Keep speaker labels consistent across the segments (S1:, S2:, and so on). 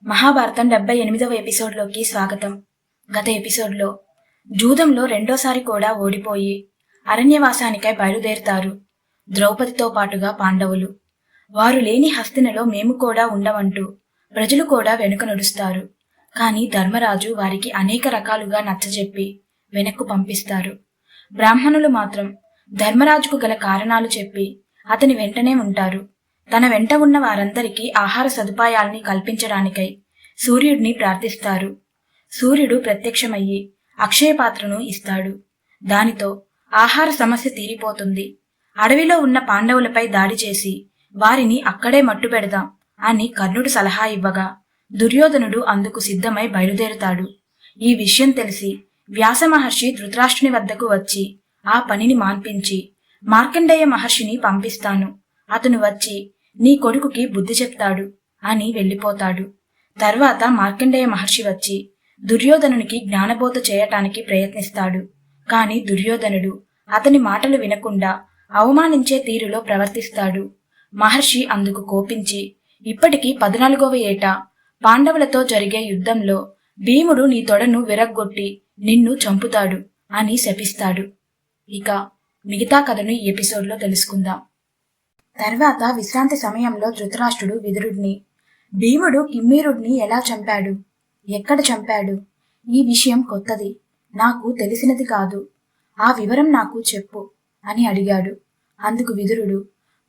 S1: మహాభారతం 78వ ఎపిసోడ్లోకి స్వాగతం. గత ఎపిసోడ్లో జూదంలో రెండోసారి కూడా ఓడిపోయి అరణ్యవాసానికై బయలుదేరుతారు ద్రౌపదితో పాటుగా పాండవులు. వారు లేని హస్తినలో మేము కూడా ఉండమంటూ ప్రజలు కూడా వెనుక నడుస్తారు. కానీ ధర్మరాజు వారికి అనేక రకాలుగా నచ్చజెప్పి వెనక్కు పంపిస్తారు. బ్రాహ్మణులు మాత్రం ధర్మరాజుకు గల కారణాలు చెప్పి అతని వెంటనే ఉంటారు. తన వెంట ఉన్న వారందరికీ ఆహార సదుపాయాల్ని కల్పించడానికై సూర్యుడిని ప్రార్థిస్తారు. సూర్యుడు ప్రత్యక్షమయ్యి అక్షయ పాత్రను ఇస్తాడు. దానితో ఆహార సమస్య తీరిపోతుంది. అడవిలో ఉన్న పాండవులపై దాడి చేసి వారిని అక్కడే మట్టుపెడదాం అని కర్ణుడు సలహా ఇవ్వగా దుర్యోధనుడు అందుకు సిద్ధమై బయలుదేరుతాడు. ఈ విషయం తెలిసి వ్యాస మహర్షి ధృతరాష్ట్రుని వద్దకు వచ్చి ఆ పనిని మాన్పించి మార్కండేయ మహర్షిని పంపిస్తాను, అతను వచ్చి నీ కొడుకుకి బుద్ధి చెప్తాడు అని వెళ్ళిపోతాడు. తర్వాత మార్కండేయ మహర్షి వచ్చి దుర్యోధనునికి జ్ఞానబోధ చేయటానికి ప్రయత్నిస్తాడు. కాని దుర్యోధనుడు అతని మాటలు వినకుండా అవమానించే తీరులో ప్రవర్తిస్తాడు. మహర్షి అందుకు కోపించి ఇప్పటికి 14వ ఏట పాండవులతో జరిగే యుద్ధంలో భీముడు నీ తొడను విరగ్గొట్టి నిన్ను చంపుతాడు అని శపిస్తాడు. ఇక మిగతా కథను ఈ ఎపిసోడ్లో తెలుసుకుందాం. తర్వాత విశ్రాంతి సమయంలో ధృతరాష్ట్రుడు విదురుడిని భీముడు కిమ్మీరుడిని ఎలా చంపాడు, ఎక్కడ చంపాడు, ఈ విషయం కొత్తది, నాకు తెలిసినది కాదు, ఆ వివరం నాకు చెప్పు అని అడిగాడు. అందుకు విదురుడు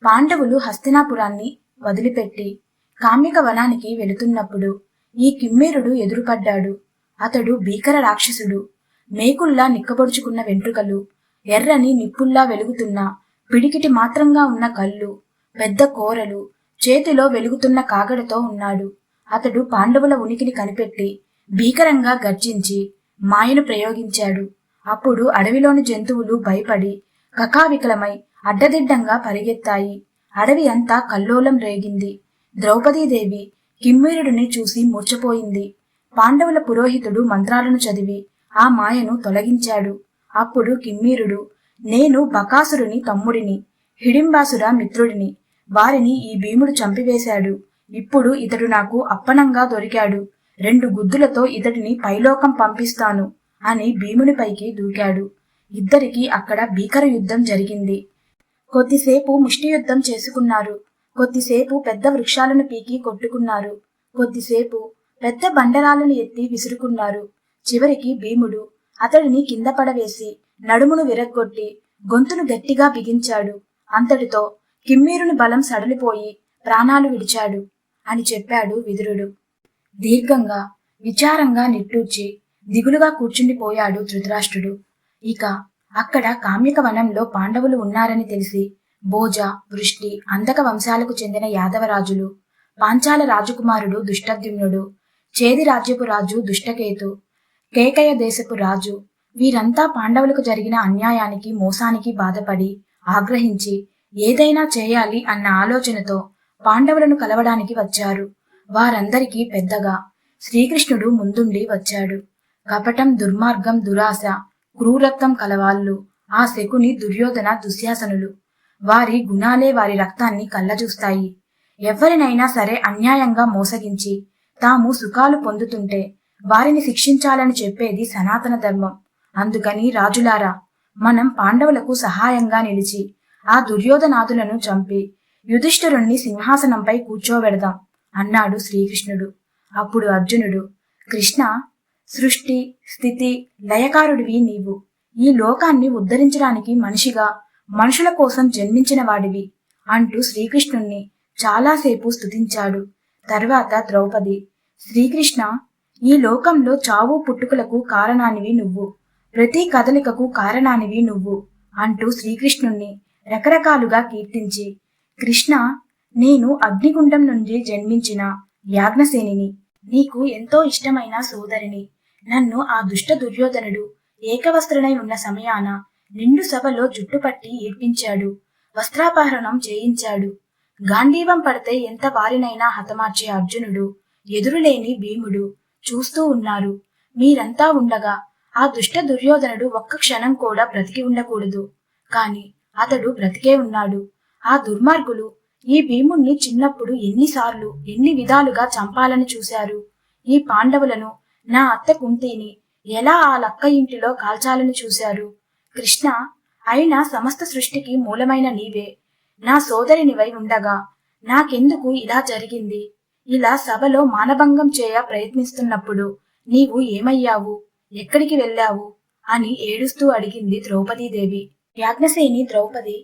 S1: పాండవులు హస్తినాపురాన్ని వదిలిపెట్టి కామ్యక వనానికి వెళుతున్నప్పుడు ఈ కిమ్మీరుడు ఎదురుపడ్డాడు. అతడు భీకర రాక్షసుడు. మేకుల్లా నిక్కబొడుచుకున్న వెంట్రుకలు, ఎర్రని నిప్పుల్లా వెలుగుతున్న పిడికిటి మాత్రంగా ఉన్న కళ్ళు, పెద్ద కోరలు, చేతిలో వెలుగుతున్న కాగడతో ఉన్నాడు. అతడు పాండవుల ఉనికిని కనిపెట్టి భీకరంగా గర్జించి మాయను ప్రయోగించాడు. అప్పుడు అడవిలోని జంతువులు భయపడి కకావికలమై అడ్డదిడ్డంగా పరిగెత్తాయి. అడవి అంతా కల్లోలం రేగింది. ద్రౌపదీదేవి కిమ్మీరుడిని చూసి మూర్ఛపోయింది. పాండవుల పురోహితుడు మంత్రాలను చదివి ఆ మాయను తొలగించాడు. అప్పుడు కిమ్మీరుడు నేను బకాసురుని తమ్ముడిని, హిడింబాసుర మిత్రుడిని, వారిని ఈ భీముడు చంపివేశాడు. ఇప్పుడు ఇతడు నాకు అప్పనంగా దొరికాడు. 2 గుద్దులతో ఇతడిని పైలోకం పంపిస్తాను అని భీమునిపైకి దూకాడు. ఇద్దరికీ అక్కడ భీకర యుద్ధం జరిగింది. కొద్దిసేపు ముష్టి యుద్ధం చేసుకున్నారు. కొద్దిసేపు పెద్ద వృక్షాలను పీకి కొట్టుకున్నారు. కొద్దిసేపు పెద్ద బండరాలను ఎత్తి విసురుకున్నారు. చివరికి భీముడు అతడిని కింద పడవేసి నడుమును విరగ్గొట్టి గొంతును గట్టిగా బిగించాడు. అంతటితో కిమ్మీరుని బలం సడలిపోయి ప్రాణాలు విడిచాడు అని చెప్పాడు విదురుడు. దీర్ఘంగా విచారంగా నిట్టూర్చి దిగులుగా కూర్చుండిపోయాడు ధృతరాష్ట్రుడు. ఇక అక్కడ కామ్యక వనంలో పాండవులు ఉన్నారని తెలిసి భోజ, వృష్టి, అంధక వంశాలకు చెందిన యాదవరాజులు, పాంచాల రాజకుమారుడు దుష్టద్యుమ్నుడు, చేది రాజ్యపు రాజు దుష్టకేతు, కేకయ దేశపు రాజు, వీరంతా పాండవులకు జరిగిన అన్యాయానికి మోసానికి బాధపడి ఆగ్రహించి ఏదైనా చేయాలి అన్న ఆలోచనతో పాండవులను కలవడానికి వచ్చారు. వారందరికీ పెద్దగా శ్రీకృష్ణుడు ముందుండి వచ్చాడు. కపటం, దుర్మార్గం, దురాశ, క్రూరత్వం కలవాళ్ళు ఆ శకుని, దుర్యోధన, దుశ్శాసనులు. వారి గుణాలే వారి రక్తాన్ని కళ్ళజూస్తాయి. ఎవరినైనా సరే అన్యాయంగా మోసగించి తాము సుఖాలు పొందుతుంటే వారిని శిక్షించాలని చెప్పేది సనాతన ధర్మం. అందుకని రాజులారా, మనం పాండవులకు సహాయంగా నిలిచి ఆ దుర్యోధనాదులను చంపి యుధిష్ఠిరుణ్ణి సింహాసనంపై కూర్చోబెడదాం అన్నాడు శ్రీకృష్ణుడు. అప్పుడు అర్జునుడు కృష్ణ, సృష్టి స్థితి లయకారుడివి నీవు. ఈ లోకాన్ని ఉద్ధరించడానికి మనిషిగా మనుషుల కోసం జన్మించిన వాడివి అంటూ శ్రీకృష్ణుణ్ణి చాలాసేపు స్తుతించాడు. తర్వాత ద్రౌపది శ్రీకృష్ణ, ఈ లోకంలో చావు పుట్టుకలకు కారణానివి నువ్వు, ప్రతి కదలికకు కారణానివి నువ్వు అంటూ శ్రీకృష్ణుణ్ణి రకరకాలుగా కీర్తించి కృష్ణ, నేను అగ్నిగుండం నుండి జన్మించిన యాజ్ఞసేనిని, నీకు ఎంతో ఇష్టమైన సోదరిని. నన్ను ఆ దుష్ట దుర్యోధనుడు ఏకవస్త్రునై ఉన్న సమయాన నిండు సభలో జుట్టుపట్టి ఏడ్పించాడు, వస్త్రాపహరణం చేయించాడు. గాంధీవం పడితే ఎంత వారినైనా హతమార్చే అర్జునుడు, ఎదురులేని భీముడు చూస్తూ ఉన్నారు. మీరంతా ఉండగా ఆ దుష్ట దుర్యోధనుడు ఒక్క క్షణం కూడా బ్రతికి ఉండకూడదు. కాని అతడు బ్రతికే ఉన్నాడు. ఆ దుర్మార్గులు ఈ భీముణ్ణి చిన్నప్పుడు ఎన్నిసార్లు ఎన్ని విధాలుగా చంపాలని చూశారు. ఈ పాండవులను, నా అత్త కుంతిని ఎలా ఆ లక్క ఇంటిలో కాల్చాలని చూశారు. కృష్ణ, అయినా సమస్త సృష్టికి మూలమైన నీవే నా సోదరినివై ఉండగా నాకెందుకు ఇలా జరిగింది? ఇలా సభలో మానభంగం చేయ ప్రయత్నిస్తున్నప్పుడు నీవు ఏమయ్యావు? ఎక్కడికి వెళ్ళావు? అని ఏడుస్తూ అడిగింది ద్రౌపదీదేవి. యాజ్ఞసేని ద్రౌపది,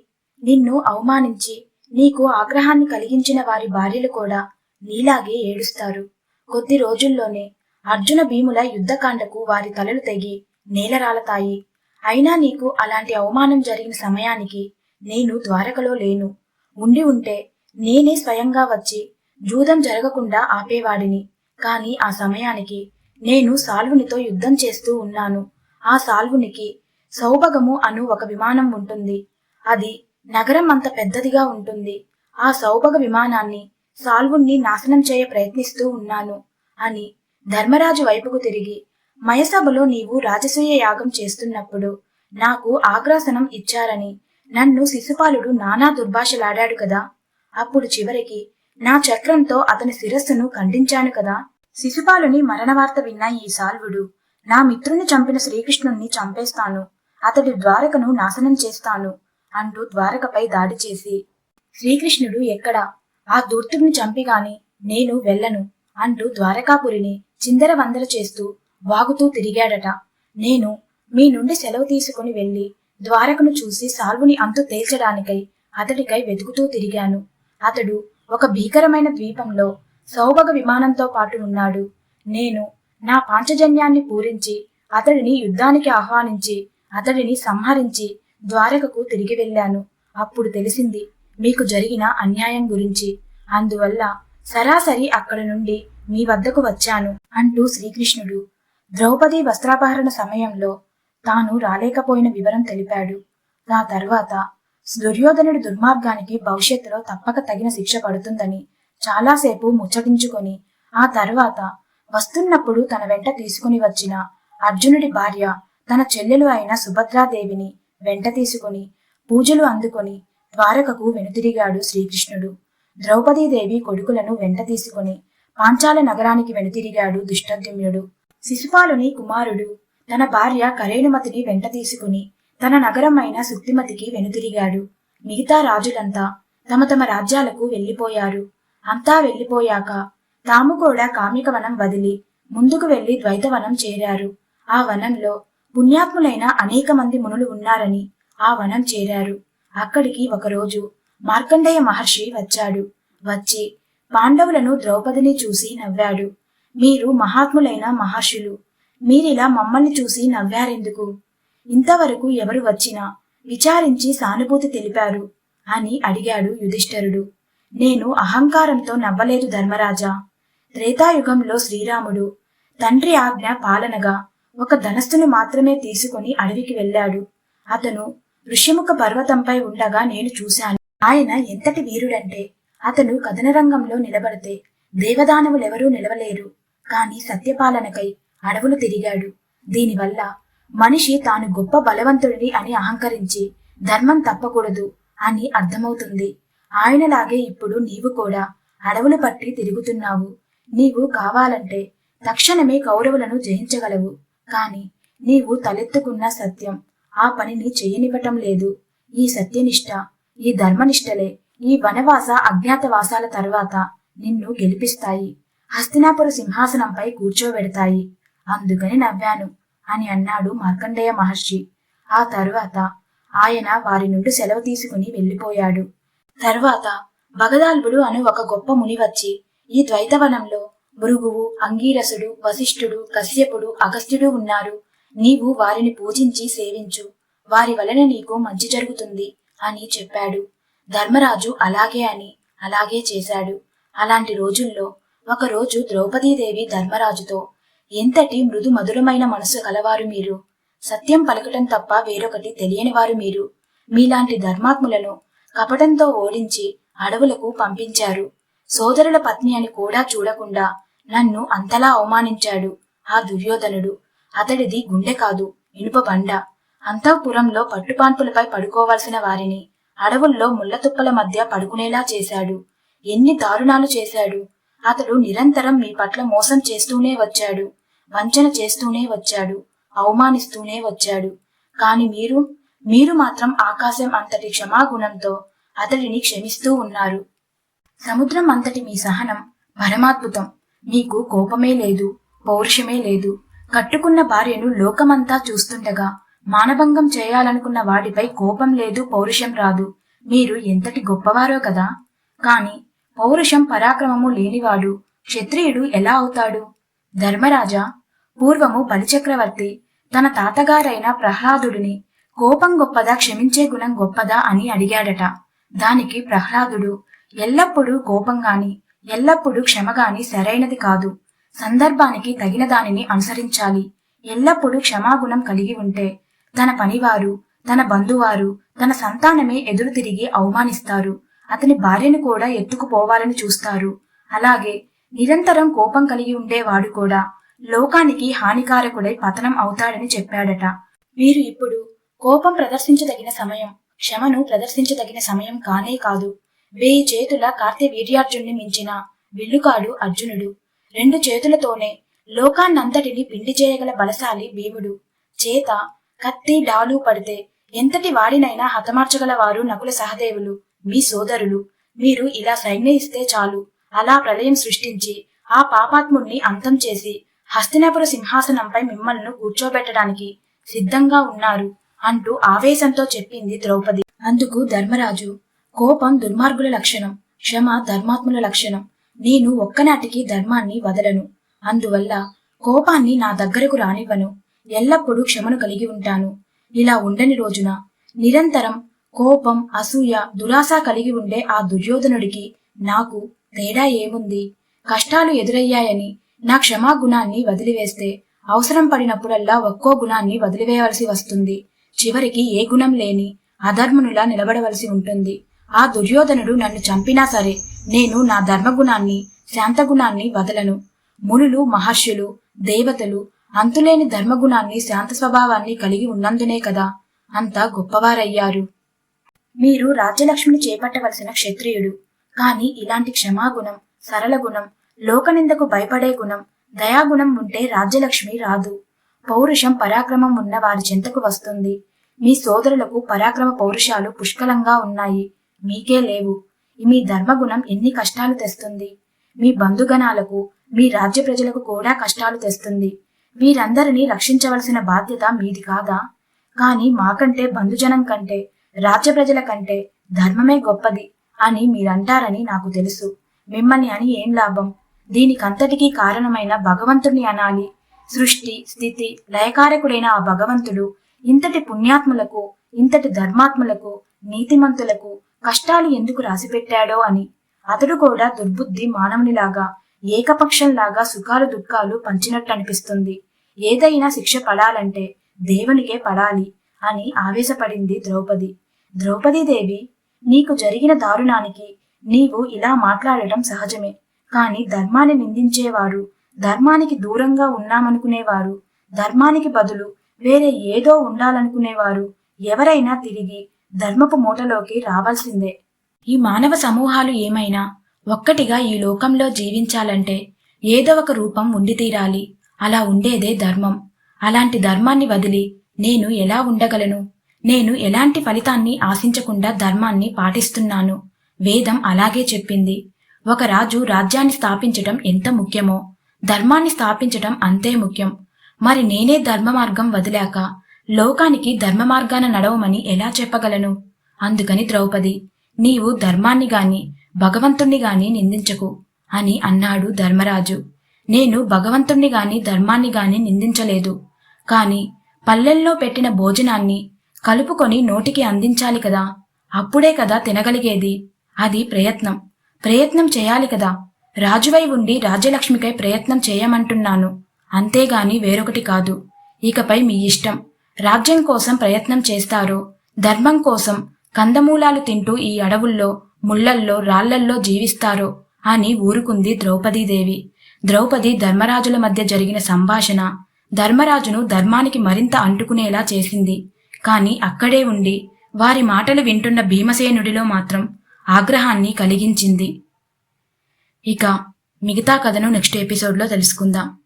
S1: నిన్ను అవమానించి నీకు ఆగ్రహాన్ని కలిగించిన వారి భార్యలు కూడా నీలాగే ఏడుస్తారు. కొద్ది రోజుల్లోనే అర్జున భీముల యుద్ధకాండకు వారి తలలు తెగి నేలరాలతాయి. అయినా నీకు అలాంటి అవమానం జరిగిన సమయానికి నేను ద్వారకలో లేను. ఉండి ఉంటే నేనే స్వయంగా వచ్చి జూదం జరగకుండా ఆపేవాడిని. కాని ఆ సమయానికి నేను సాల్వునితో యుద్ధం చేస్తూ ఉన్నాను. ఆ సాల్వునికి సౌభగము అను ఒక విమానం ఉంటుంది. అది నగరం అంత పెద్దదిగా ఉంటుంది. ఆ సౌభగ విమానాన్ని సాల్వుణ్ణి నాశనం చేయ ప్రయత్నిస్తూ ఉన్నాను అని ధర్మరాజు వైపుకు తిరిగి, మయసభలో నీవు రాజసూయ యాగం చేస్తున్నప్పుడు నాకు ఆగ్రాసనం ఇచ్చారని నన్ను శిశుపాలుడు నానా దుర్భాషలాడాడు కదా. అప్పుడు చివరికి నా చక్రంతో అతని శిరస్సును ఖండించాను కదా. శిశుపాలుని మరణవార్త విన్న ఈ సాల్వుడు, నా మిత్రుని చంపిన శ్రీకృష్ణుణ్ణి చంపేస్తాను, అతడి ద్వారకను నాశనం చేస్తాను అంటూ ద్వారకపై దాడి చేసి, శ్రీకృష్ణుడు ఎక్కడా, ఆ దూర్తుడిని చంపిగాని నేను వెళ్ళను అంటూ ద్వారకాపురిని చిందరవందర చేస్తూ వాగుతూ తిరిగాడట. నేను మీ నుండి సెలవు తీసుకుని వెళ్లి ద్వారకను చూసి సాల్వుని అంతు తేల్చడానికై అతడికై వెతుకుతూ తిరిగాను. అతడు ఒక భీకరమైన ద్వీపంలో సౌభగ విమానంతో పాటు ఉన్నాడు. నేను నా పాంచజన్యాన్ని పూరించి అతడిని యుద్ధానికి ఆహ్వానించి అతడిని సంహరించి ద్వారకకు తిరిగి వెళ్ళాను. అప్పుడు తెలిసింది మీకు జరిగిన అన్యాయం గురించి. అందువల్ల సరాసరి అక్కడి నుండి మీ వద్దకు వచ్చాను అంటూ శ్రీకృష్ణుడు ద్రౌపది వస్త్రాపహరణ సమయంలో తాను రాలేకపోయిన వివరం తెలిపాడు. ఆ తర్వాత దుర్యోధనుడి దుర్మార్గానికి భవిష్యత్తులో తప్పక తగిన శిక్ష పడుతుందని చాలాసేపు ముచ్చటించుకొని ఆ తర్వాత వస్తున్నప్పుడు తన వెంట తీసుకుని వచ్చిన అర్జునుడి భార్య తన చెల్లెలు అయిన సుభద్రాదేవిని వెంట తీసుకుని పూజలు అందుకొని ద్వారకకు వెనుతిరిగాడు శ్రీకృష్ణుడు. ద్రౌపదీదేవి కొడుకులను వెంట తీసుకుని పాంచాల నగరానికి వెనుతిరిగాడు దుష్టద్యుమ్నుడు. శిశుపాలుని కుమారుడు తన భార్య కరేణుమతిని వెంట తీసుకుని తన నగరమైన సుక్తిమతికి వెనుతిరిగాడు. మిగతా రాజులంతా తమ తమ రాజ్యాలకు వెళ్లిపోయారు. అంతా వెళ్లిపోయాక తాము కూడా కామిక వనం వదిలి ముందుకు వెళ్లి ద్వైతవనం చేరారు. ఆ వనంలో పుణ్యాత్ములైన అనేక మంది మునులు ఉన్నారని ఆ వనం చేరారు. అక్కడికి ఒకరోజు మార్కండేయ మహర్షి వచ్చాడు. వచ్చి పాండవులను ద్రౌపదిని చూసి నవ్వాడు. మీరు మహాత్ములైన మహర్షులు, మీరిలా మమ్మల్ని చూసి నవ్వారెందుకు? ఇంతవరకు ఎవరు వచ్చినా విచారించి సానుభూతి తెలిపారు అని అడిగాడు యుధిష్ఠిరుడు. నేను అహంకారంతో నవ్వలేదు ధర్మరాజా. త్రేతాయుగంలో శ్రీరాముడు తండ్రి ఆజ్ఞ పాలనగా ఒక ధనస్సును మాత్రమే తీసుకుని అడవికి వెళ్ళాడు. అతను ఋష్యముఖ పర్వతంపై ఉండగా నేను చూశాను. ఆయన ఎంతటి వీరుడంటే అతను కథనరంగంలో నిలబడితే దేవదానవులెవరూ నిలవలేరు. కాని సత్యపాలనకై అడవులు తిరిగాడు. దీనివల్ల మనిషి తాను గొప్ప బలవంతుడిని అని అహంకరించి ధర్మం తప్పకూడదు అని అర్థమవుతుంది. ఆయనలాగే ఇప్పుడు నీవు కూడా అడవులు పట్టి తిరుగుతున్నావు. నీవు కావాలంటే తక్షణమే కౌరవులను జయించగలవు. కాని నీవు తలెత్తుకున్న సత్యం ఆ పనిని చెయ్యనివ్వటం లేదు. ఈ సత్యనిష్ట, ఈ ధర్మనిష్టలే ఈ వనవాస అజ్ఞాతవాసాల తర్వాత నిన్ను గెలిపిస్తాయి, హస్తినాపుర సింహాసనంపై కూర్చోబెడతాయి. అందుకని నవ్వాను అని అన్నాడు మార్కండేయ మహర్షి. ఆ తరువాత ఆయన వారి నుండి సెలవు తీసుకుని వెళ్లిపోయాడు. తరువాత భగదాల్భుడు అను ఒక గొప్ప ముని వచ్చి, ఈ ద్వైతవనంలో భృగువు, అంగీరసుడు, వశిష్ఠుడు, కశ్యపుడు, అగస్త్యుడు ఉన్నారు. నీవు వారిని పూజించి సేవించు, వారి వలన నీకు మంచి జరుగుతుంది అని చెప్పాడు. ధర్మరాజు అలాగే అని అలాగే చేశాడు. అలాంటి రోజుల్లో ఒకరోజు ద్రౌపదీదేవి ధర్మరాజుతో, ఎంతటి మృదు మధురమైన మనసు కలవారు మీరు, సత్యం పలకటం తప్ప వేరొకటి తెలియనివారు మీరు. మీలాంటి ధర్మాత్ములను కపటంతో ఓడించి అడవులకు పంపించారు. సోదరుల పత్ని అని కూడా చూడకుండా నన్ను అంతలా అవమానించాడు ఆ దుర్యోధనుడు. అతడిది గుండె కాదు, ఇనుప బండ. అంతఃపురంలో పట్టుపాన్పులపై పడుకోవలసిన వారిని అడవుల్లో ముళ్ళతుప్పల మధ్య పడుకునేలా చేశాడు. ఎన్ని దారుణాలు చేశాడు. అతడు నిరంతరం మీ పట్ల మోసం చేస్తూనే వచ్చాడు, వంచన చేస్తూనే వచ్చాడు, అవమానిస్తూనే వచ్చాడు. కాని మీరు మాత్రం ఆకాశం అంతటి క్షమాగుణంతో అతడిని క్షమిస్తూ ఉన్నారు. సముద్రం అంతటి మీ సహనం పరమాద్భుతం. మీకు కోపమే లేదు, పౌరుషమే లేదు. కట్టుకున్న భార్యను లోకమంతా చూస్తుండగా మానభంగం చేయాలనుకున్న వాడిపై కోపం లేదు, పౌరుషం రాదు. మీరు ఎంతటి గొప్పవారో కదా. కాని పౌరుషం పరాక్రమము లేనివాడు క్షత్రియుడు ఎలా అవుతాడు? ధర్మరాజా, పూర్వము బలిచక్రవర్తి తన తాతగారైన ప్రహ్లాదుడిని కోపం గొప్పదా, క్షమించే గుణం గొప్పదా అని అడిగాడట. దానికి ప్రహ్లాదుడు, ఎల్లప్పుడూ కోపంగాని ఎల్లప్పుడూ క్షమగాని సరైనది కాదు. సందర్భానికి తగిన దానిని అనుసరించాలి. ఎల్లప్పుడూ క్షమాగుణం కలిగి ఉంటే తన పనివారు, తన బంధువారు, తన సంతానమే ఎదురు తిరిగి అవమానిస్తారు. అతని భార్యను కూడా ఎత్తుకుపోవాలని చూస్తారు. అలాగే నిరంతరం కోపం కలిగి ఉండేవాడు కూడా లోకానికి హానికారకుడై పతనం అవుతాడని చెప్పాడట. మీరు ఇప్పుడు కోపం ప్రదర్శించదగిన సమయం, క్షమను ప్రదర్శించదగిన సమయం కానే కాదు. 1000 చేతుల కార్తవీర్యార్జునుని మించిన విల్లుకాడు అర్జునుడు. 2 చేతులతోనే లోకాన్నంతటిని పిండి చేయగల బలశాలి భీముడు. చేత కత్తి డాలు పడితే ఎంతటి వాడినైనా హతమార్చగల వారు నకుల సహదేవులు, మీ సోదరులు. మీరు ఇలా సైన్యం ఇస్తే చాలు, అలా ప్రళయం సృష్టించి ఆ పాపాత్ముణ్ణి అంతం చేసి హస్తినాపుర సింహాసనంపై మిమ్మల్ని కూర్చోబెట్టడానికి సిద్ధంగా ఉన్నారు అంటూ ఆవేశంతో చెప్పింది ద్రౌపది. అందుకు ధర్మరాజు, కోపం దుర్మార్గుల లక్షణం, క్షమ ధర్మాత్ముల లక్షణం. నేను ఒక్కనాటికి ధర్మాన్ని వదలను. అందువల్ల కోపాన్ని నా దగ్గరకు రానివ్వను. ఎల్లప్పుడూ క్షమను కలిగి ఉంటాను. ఇలా ఉండని రోజున నిరంతరం కోపం, అసూయ, దురాశ కలిగి ఉండే ఆ దుర్యోధనుడికి నాకు తేడా ఏముంది? కష్టాలు ఎదురయ్యాయని నా క్షమాగుణాన్ని వదిలివేస్తే అవసరం పడినప్పుడల్లా ఒక్కో గుణాన్ని వదిలివేయవలసి వస్తుంది. చివరికి ఏ గుణం లేని అధర్మనులా నిలబడవలసి ఉంటుంది. ఆ దుర్యోధనుడు నన్ను చంపినా సరే నేను నా ధర్మగుణాన్ని, శాంతగుణాన్ని వదలను. మునులు, మహర్షులు, దేవతలు అంతులేని ధర్మగుణాన్ని, శాంత స్వభావాన్ని కలిగి ఉన్నందునే కదా అంత గొప్పవారయ్యారు. మీరు రాజ్యలక్ష్మిని చేపట్టవలసిన క్షత్రియుడు. కాని ఇలాంటి క్షమాగుణం, సరళ గుణం, లోకనిందకు భయపడే గుణం, దయాగుణం ఉంటే రాజ్యలక్ష్మి రాదు. పౌరుషం, పరాక్రమం ఉన్న వారి చెంతకు వస్తుంది. మీ సోదరులకు పరాక్రమ పౌరుషాలు పుష్కలంగా ఉన్నాయి, మీకే లేవు. మీ ధర్మగుణం ఎన్ని కష్టాలు తెస్తుంది. మీ బంధుగణాలకు, మీ రాజ్య ప్రజలకు కూడా కష్టాలు తెస్తుంది. వీరందరినీ రక్షించవలసిన బాధ్యత మీది కాదా? కాని మాకంటే, బంధుజనం కంటే, రాజ్య ప్రజల కంటే ధర్మమే గొప్పది అని మీరంటారని నాకు తెలుసు. మిమ్మల్ని అని ఏం లాభం? దీనికంతటికీ కారణమైన భగవంతుణ్ణి అనాలి. సృష్టి, స్థితి, లయకారకుడైన ఆ భగవంతుడు ఇంతటి పుణ్యాత్ములకు, ఇంతటి ధర్మాత్ములకు, నీతిమంతులకు కష్టాలు ఎందుకు రాసిపెట్టాడో అని. అతడు కూడా దుర్బుద్ధి మానవునిలాగా, ఏకపక్షంలాగా సుఖాలు దుఃఖాలు పంచినట్టు అనిపిస్తుంది. ఏదైనా శిక్ష పడాలంటే దేవునికే పడాలి అని ఆవేశపడింది ద్రౌపది. ద్రౌపదీదేవి, నీకు జరిగిన దారుణానికి నీవు ఇలా మాట్లాడటం సహజమే. కాని ధర్మాన్ని నిందించేవారు, ధర్మానికి దూరంగా ఉన్నామనుకునేవారు, ధర్మానికి బదులు వేరే ఏదో ఉండాలనుకునేవారు ఎవరైనా తిరిగి ధర్మపు మూటలోకి రావాల్సిందే. ఈ మానవ సమూహాలు ఏమైనా ఒక్కటిగా ఈ లోకంలో జీవించాలంటే ఏదో ఒక రూపం ఉండి తీరాలి. అలా ఉండేదే ధర్మం. అలాంటి ధర్మాన్ని వదిలి నేను ఎలా ఉండగలను? నేను ఎలాంటి ఫలితాన్ని ఆశించకుండా ధర్మాన్ని పాటిస్తున్నాను. వేదం అలాగే చెప్పింది. ఒక రాజు రాజ్యాన్ని స్థాపించటం ఎంత ముఖ్యమో ధర్మాన్ని స్థాపించటం అంతే ముఖ్యం. మరి నేనే ధర్మ మార్గం వదిలాక లోకానికి ధర్మ మార్గాన నడవమని ఎలా చెప్పగలను? అందుకని ద్రౌపది, నీవు ధర్మాన్ని గాని భగవంతుణ్ణి గాని నిందించకు అని అన్నాడు ధర్మరాజు. నేను భగవంతుణ్ణి గాని ధర్మాన్ని గాని నిందించలేదు. కాని పల్లెల్లో పెట్టిన భోజనాన్ని కలుపుకొని నోటికి అందించాలి కదా, అప్పుడే కదా తినగలిగేది. అది ప్రయత్నం చేయాలి కదా. రాజువై ఉండి రాజ్యలక్ష్మికై ప్రయత్నం చేయమంటున్నాను, అంతేగాని వేరొకటి కాదు. ఇకపై మీ ఇష్టం. రాజ్యం కోసం ప్రయత్నం చేస్తారో, ధర్మం కోసం కందమూలాలు తింటూ ఈ అడవుల్లో, ముళ్లల్లో, రాళ్లల్లో జీవిస్తారో అని ఊరుకుంది ద్రౌపదీదేవి. ద్రౌపది ధర్మరాజుల మధ్య జరిగిన సంభాషణ ధర్మరాజును ధర్మానికి మరింత అంటుకునేలా చేసింది. కాని అక్కడే ఉండి వారి మాటలు వింటున్న భీమసేనుడిలో మాత్రం ఆగ్రహాన్ని కలిగించింది. ఇక మిగతా కథను నెక్స్ట్ ఎపిసోడ్లో తెలుసుకుందాం.